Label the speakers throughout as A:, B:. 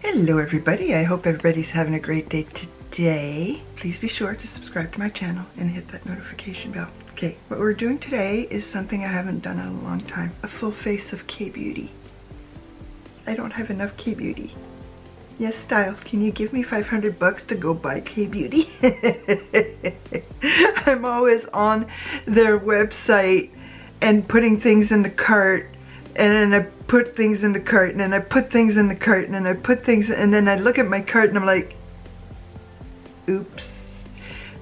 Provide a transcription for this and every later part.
A: Hello everybody, I hope everybody's having a great day today. Please be sure to subscribe to my channel and hit that notification bell. Okay, what we're doing today is something I haven't done in a long time. A full face of K-Beauty. I don't have enough K-Beauty. Yes, Style, can you give me 500 bucks to go buy K-Beauty? I'm always on their website and putting things in the cart, and then I put things in the cart, and then I put things in the cart, and then I put things, and then I look at my cart and I'm like, oops.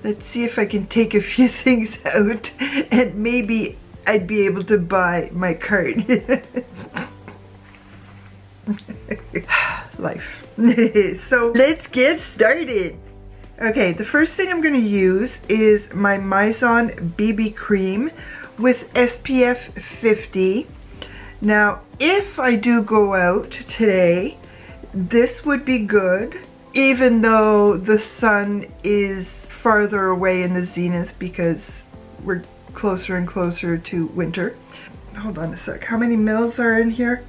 A: Let's see if I can take a few things out and maybe I'd be able to buy my cart. Life. So let's get started. Okay, the first thing I'm going to use is my Maison BB cream with SPF 50. Now, if I do go out today, this would be good, even though the sun is farther away in the zenith because we're closer and closer to winter. Hold on a sec. How many mils are in here?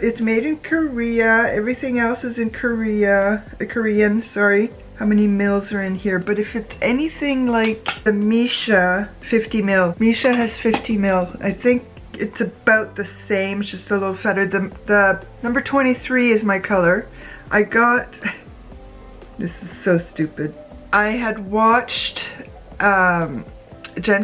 A: It's made in Korea. Everything else is in Korean, sorry. How many mils are in here? But if it's anything like the Misha 50 mil. Misha has 50 mil. I think it's about the same, it's just a little fatter. The number 23 is my color. I got, this is so stupid. I had watched Jen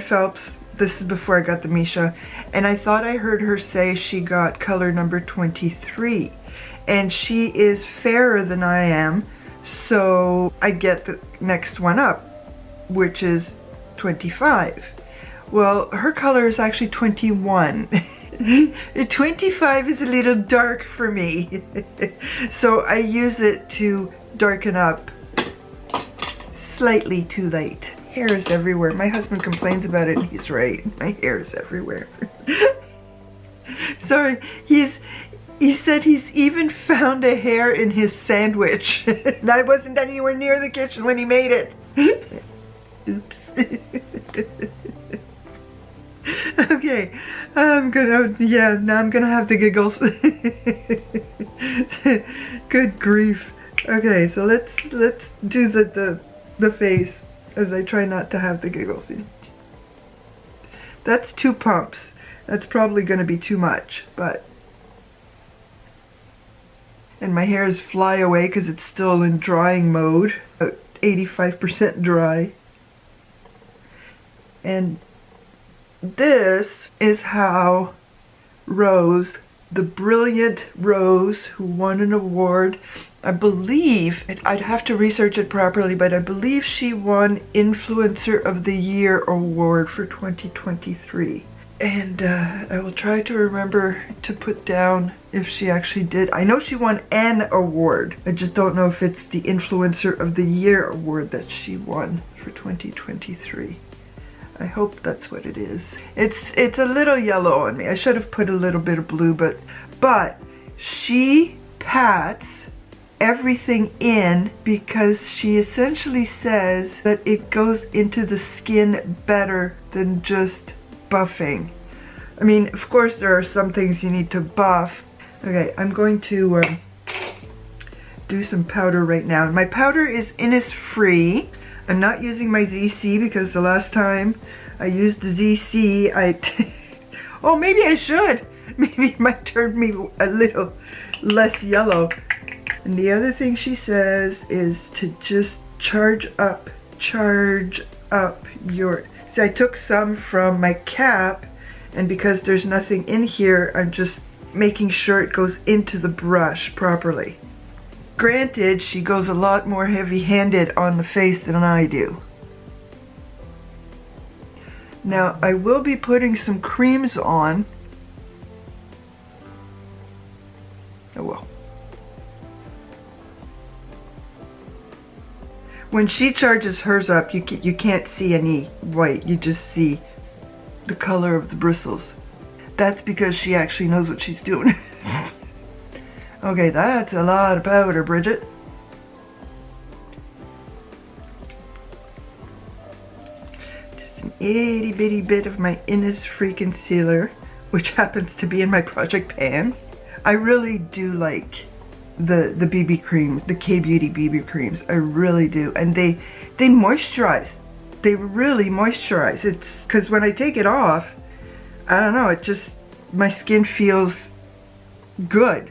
A: Phelps, this is before I got the Misha, and I thought I heard her say she got color number 23. And she is fairer than I am, so I get the next one up, which is 25. Well, her color is actually 21. 25 is a little dark for me. So I use it to darken up slightly too late. Hair is everywhere. My husband complains about it and he's right. My hair is everywhere. Sorry, he said he's even found a hair in his sandwich. And I wasn't anywhere near the kitchen when he made it. Oops. Okay, now I'm gonna have the giggles. Good grief. Okay, so let's do the face as I try not to have the giggles. That's 2 pumps. That's probably gonna be too much, but. And my hair is fly away because it's still in drying mode, about 85% dry. And this is how Rose, the brilliant Rose who won an award, I believe, I'd have to research it properly, but I believe she won Influencer of the Year award for 2023. And I will try to remember to put down if she actually did. I know she won an award. I just don't know if it's the Influencer of the Year award that she won for 2023. I hope that's what it is. It's a little yellow on me. I should have put a little bit of blue, but she pats everything in because she essentially says that it goes into the skin better than just buffing. I mean, of course there are some things you need to buff. Okay, I'm going to do some powder right now. My powder is Innisfree. I'm not using my ZC because the last time I used the ZC, oh, maybe I should. Maybe it might turn me a little less yellow. And the other thing she says is to just charge up your, see, I took some from my cap, and because there's nothing in here, I'm just making sure it goes into the brush properly. Granted, she goes a lot more heavy-handed on the face than I do. Now, I will be putting some creams on. Oh well. When she charges hers up, you can't see any white. You just see the color of the bristles. That's because she actually knows what she's doing. Okay, that's a lot of powder, Bridget. Just an itty bitty bit of my Innisfree concealer, which happens to be in my project pan. I really do like the BB creams, the K-Beauty BB creams. I really do. And they moisturize. They really moisturize. It's because when I take it off, I don't know, it just, my skin feels good.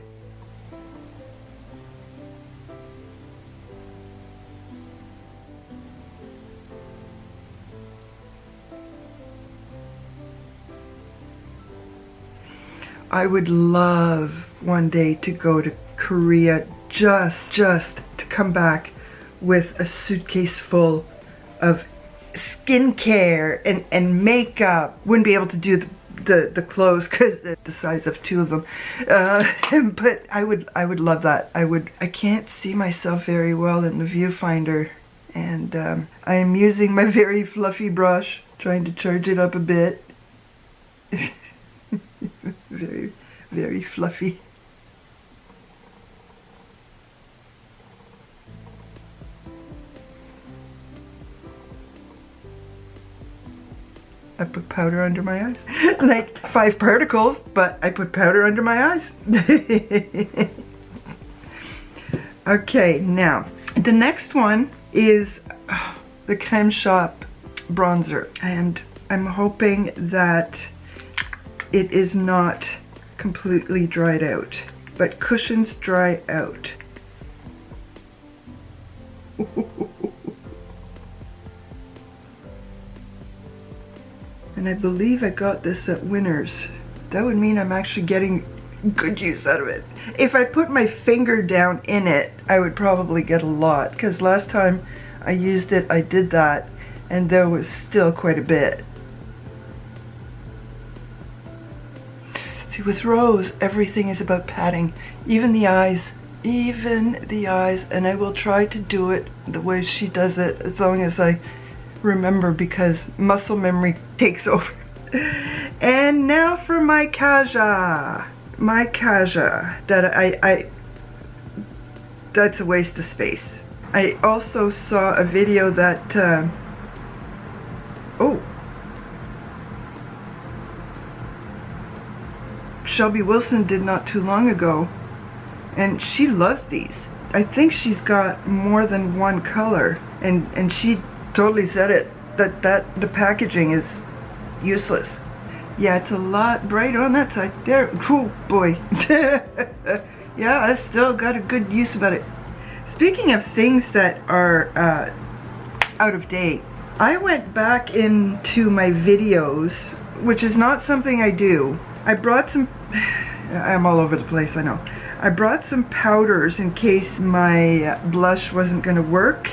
A: I would love one day to go to Korea just to come back with a suitcase full of skincare and makeup. Wouldn't be able to do the clothes because they're the size of 2 of them. But I would love that. I can't see myself very well in the viewfinder, and I am using my very fluffy brush, trying to charge it up a bit. Very, very fluffy. I put powder under my eyes. Like 5 particles, but I put powder under my eyes. Okay, now the next one is the Crème Shop bronzer, and I'm hoping that it is not completely dried out, but cushions dry out. And I believe I got this at Winners. That would mean I'm actually getting good use out of it. If I put my finger down in it, I would probably get a lot, because last time I used it, I did that, and there was still quite a bit. See, with Rose, everything is about patting, even the eyes, and I will try to do it the way she does it, as long as I remember, because muscle memory takes over. And now for my Kaja. My Kaja, that that's a waste of space. I also saw a video that, Shelby Wilson did not too long ago, and she loves these. I think she's got more than one color, and she totally said it, that the packaging is useless. Yeah, it's a lot brighter on that side. There, oh boy. Yeah, I've still got a good use about it. Speaking of things that are out of date, I went back into my videos, which is not something I do. I brought some, I'm all over the place, I know. I brought some powders in case my blush wasn't gonna work.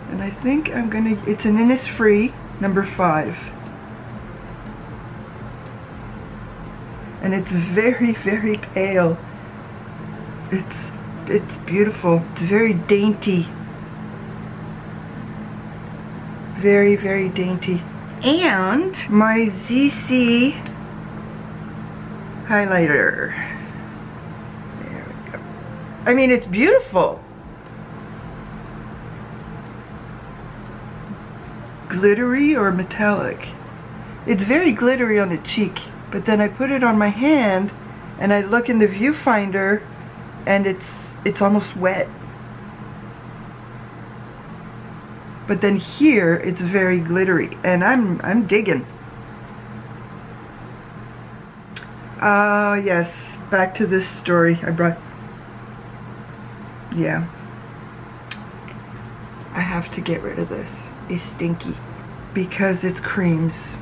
A: And I think I'm gonna, it's an Innisfree number 5. And it's very, very pale. It's beautiful. It's very dainty. Very, very dainty. And my ZC highlighter. There we go. I mean, it's beautiful. Glittery or metallic? It's very glittery on the cheek, but then I put it on my hand and I look in the viewfinder and it's almost wet. But then here it's very glittery, and I'm digging. Yes, back to this story I brought. Yeah. I have to get rid of this. It's stinky because it's creams.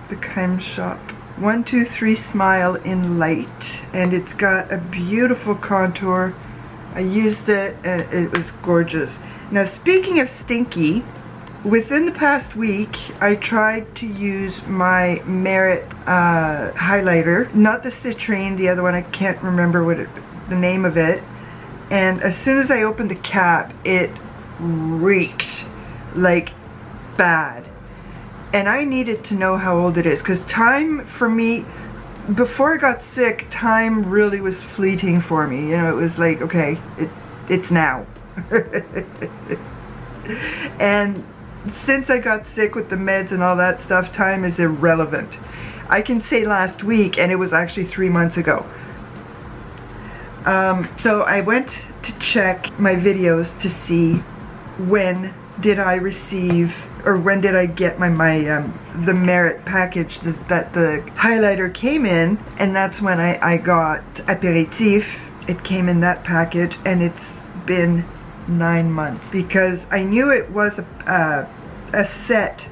A: The Crème Shop 123 Smile in Light, and it's got a beautiful contour. I used it and it was gorgeous. Now, speaking of stinky, within the past week I tried to use my Merit highlighter, not the citrine, the other one, I can't remember the name of it, and as soon as I opened the cap it reeked like bad. And I needed to know how old it is, because time for me, before I got sick, time really was fleeting for me. You know, it was like, okay, it's now. And since I got sick with the meds and all that stuff, time is irrelevant. I can say last week, and it was actually 3 months ago. So I went to check my videos to see when did I receive, or when did I get my the Merit package that the highlighter came in, and that's when I got Apéritif. It came in that package, and it's been 9 months because I knew it was a set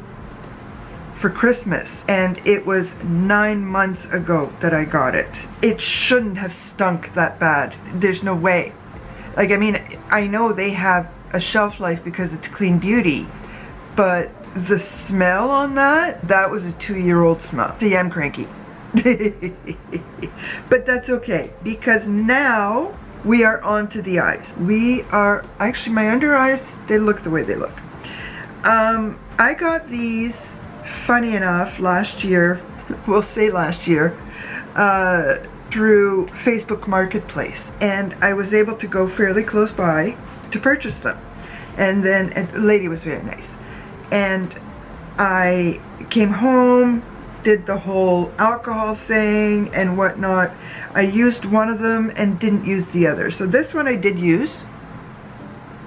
A: for Christmas, and it was 9 months ago that I got it. It shouldn't have stunk that bad. There's no way. Like, I mean, I know they have a shelf life because it's clean beauty, but the smell on that was a 2-year-old smell. See, I'm cranky. But that's okay, because now we are on to the eyes. We are, actually my under eyes, they look the way they look. I got these, funny enough, last year, we'll say last year, through Facebook Marketplace, and I was able to go fairly close by to purchase them. And then a lady was very nice, and I came home, did the whole alcohol thing and whatnot. I used one of them and didn't use the other. So this one I did use,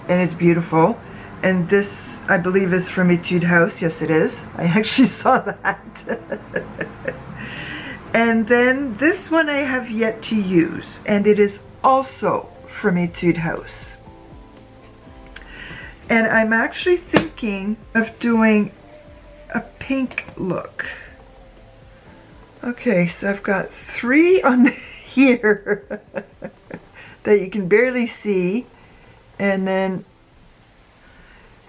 A: and it's beautiful. And this, I believe, is from Etude House. Yes, it is. I actually saw that. And then this one I have yet to use, and it is also from Etude House. And I'm actually thinking of doing a pink look. Okay, so I've got 3 on here that you can barely see, and then,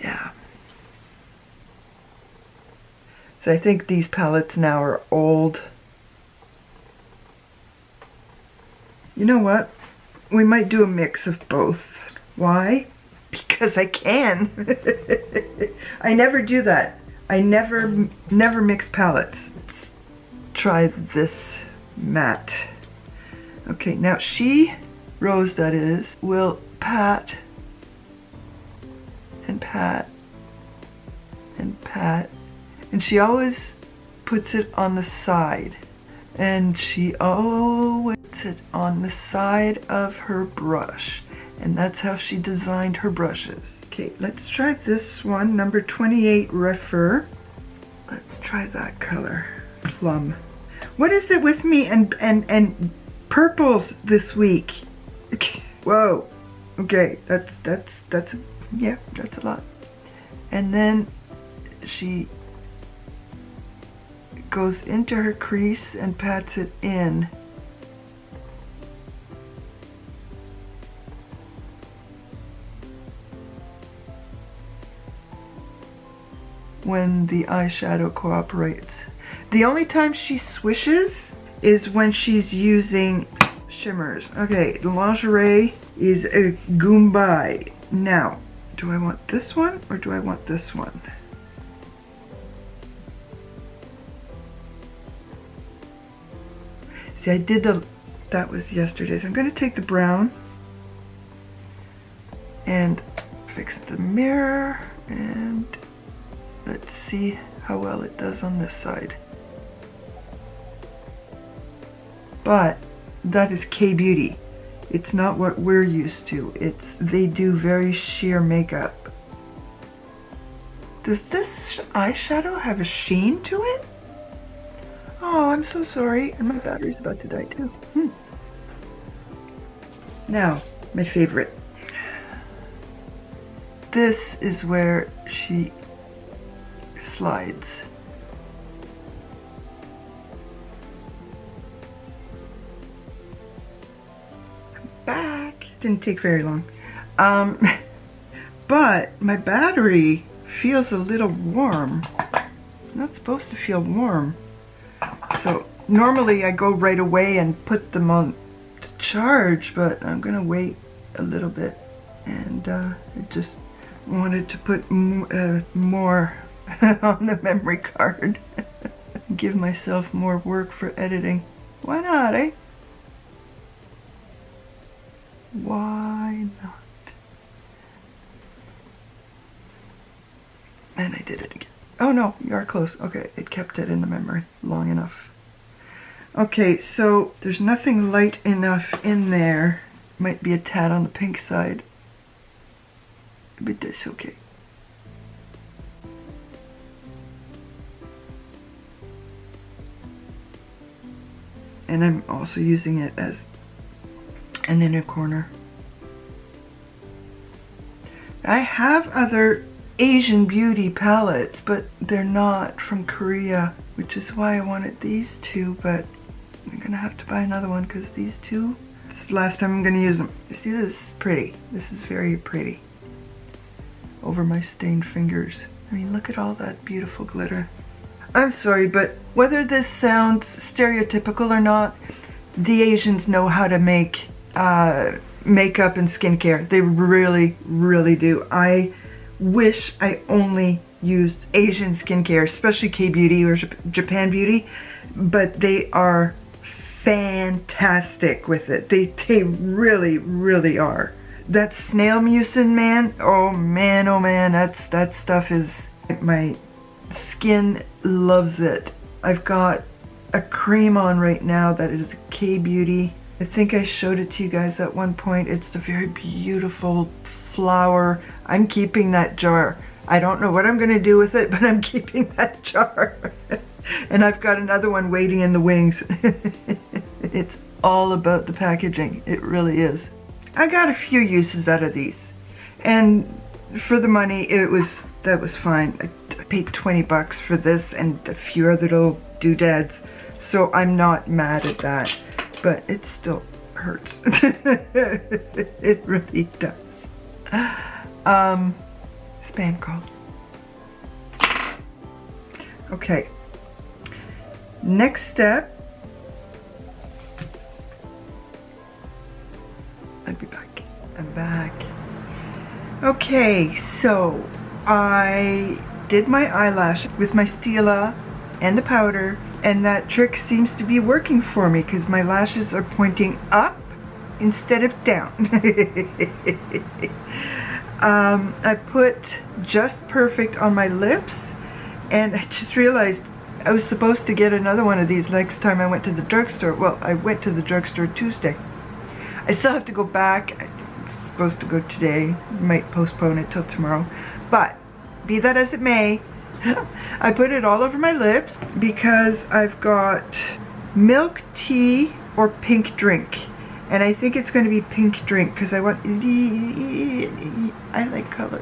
A: yeah. So I think these palettes now are old. You know what? We might do a mix of both. Why? Because I can. I never do that. I never mix palettes. Let's try this matte. Okay, now she, Rose that is, will pat and pat and pat, and she always puts it on the side, and she always puts it on the side of her brush, and that's how she designed her brushes. Okay, let's try this one, number 28 Refer. Let's try that color, plum. What is it with me and purples this week? Whoa. Okay, that's yeah, that's a lot. And then she goes into her crease and pats it in. When the eyeshadow cooperates. The only time she swishes is when she's using shimmers. Okay, the lingerie is a Goombay. Now, do I want this one or do I want this one? See, I did that was yesterday. So I'm going to take the brown and fix the mirror, and let's see how well it does on this side. But that is K-Beauty. It's not what we're used to. They do very sheer makeup. Does this eyeshadow have a sheen to it? Oh, I'm so sorry. And my battery's about to die too. Now, my favorite. This is where she slides. I'm back. Didn't take very long. But my battery feels a little warm. Not supposed to feel warm. So normally I go right away and put them on to charge, but I'm gonna wait a little bit, and I just wanted to put more on the memory card. Give myself more work for editing. Why not, eh? Why not? And I did it again. Oh no, you are close. Okay, it kept it in the memory long enough. Okay, so there's nothing light enough in there Might be a tad on the pink side, but that's okay. And I'm also using it as an inner corner. I have other Asian beauty palettes, but they're not from Korea, which is why I wanted these two, but I'm gonna have to buy another one because these two, this is the last time I'm gonna use them. See, this is pretty. This is very pretty. Over my stained fingers. I mean, look at all that beautiful glitter. I'm sorry, but whether this sounds stereotypical or not, the Asians know how to make makeup and skincare. They really, really do. I wish I only used Asian skincare, especially K-beauty or Japan beauty, but they are fantastic with it. They really, really are. That snail mucin, man, oh man, that stuff is, my skin loves it. I've got a cream on right now that is K-beauty. I think I showed it to you guys at one point. It's the very beautiful flower. I'm keeping that jar. I don't know what I'm gonna do with it, but I'm keeping that jar. And I've got another one waiting in the wings. It's all about the packaging. It really is. I got a few uses out of these. And for the money, that was fine. I paid 20 bucks for this and a few other little doodads. So I'm not mad at that. But it still hurts. It really does. Spam calls. Okay. Next step. I'll be back. I'm back. Okay, so I did my eyelash with my Stila and the powder, and that trick seems to be working for me because my lashes are pointing up instead of down. I put Just Perfect on my lips, and I just realized I was supposed to get another one of these next time I went to the drugstore. Well, I went to the drugstore Tuesday. I still have to go back. I'm supposed to go today. Might postpone it till tomorrow. But be that as it may, I put it all over my lips because I've got milk tea or pink drink. And I think it's going to be pink drink because I want, I like color.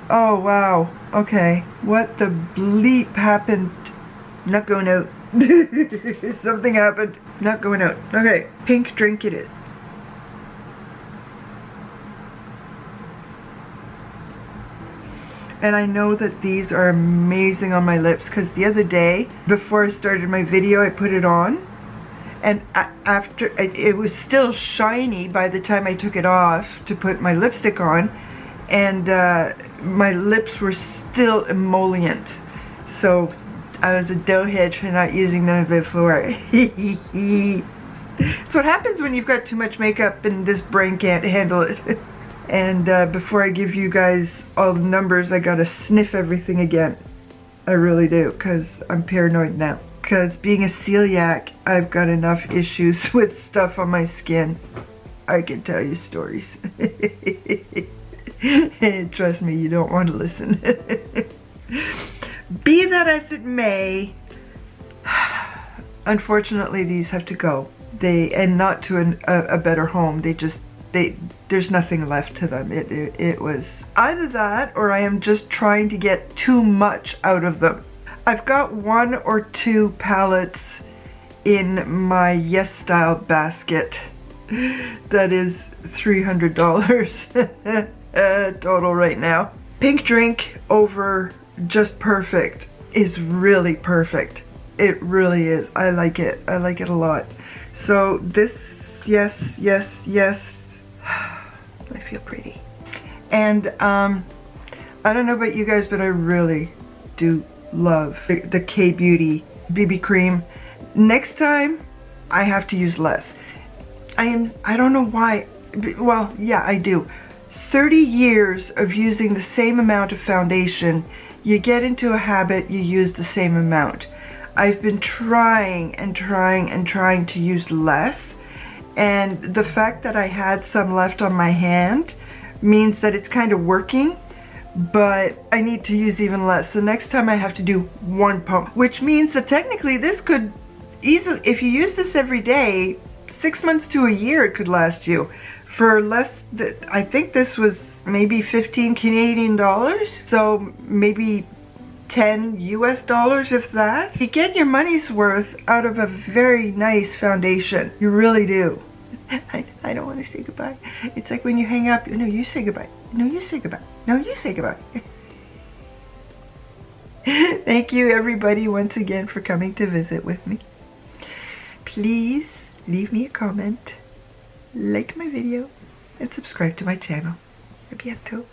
A: Oh wow, okay. What the bleep happened? Not going out. Something happened. Not going out. Okay, pink drink it is. And I know that these are amazing on my lips because the other day, before I started my video, I put it on. And after, it was still shiny by the time I took it off to put my lipstick on. And my lips were still emollient. So I was a doughhead for not using them before. It's what happens when you've got too much makeup and this brain can't handle it. And before I give you guys all the numbers, I gotta sniff everything again. I really do, because I'm paranoid now. Because being a celiac, I've got enough issues with stuff on my skin. I can tell you stories. Trust me, you don't want to listen. Be that as it may, unfortunately these have to go. And not to a better home. There's nothing left to them. It was either that or I am just trying to get too much out of them. I've got 1 or 2 palettes in my Yes Style basket. That is $300 total right now. Pink drink over Just Perfect is really perfect. It really is. I like it. I like it a lot. So this, yes. I feel pretty. And I don't know about you guys, but I really do love the K-Beauty BB cream. Next time I have to use less. I don't know why. Well, yeah, I do. 30 years of using the same amount of foundation, you get into a habit, you use the same amount. I've been trying and trying and trying to use less, and the fact that I had some left on my hand means that it's kind of working, but I need to use even less. So next time I have to do 1 pump, which means that technically this could easily, if you use this every day, 6 months to a year it could last you for less. I think this was maybe 15 Canadian dollars, so maybe 10 US dollars, if that. You get your money's worth out of a very nice foundation. You really do. I don't want to say goodbye. It's like when you hang up, no, you say goodbye. No, you say goodbye. No, you say goodbye. Thank you everybody once again for coming to visit with me. Please leave me a comment, like my video, and subscribe to my channel. A bientôt.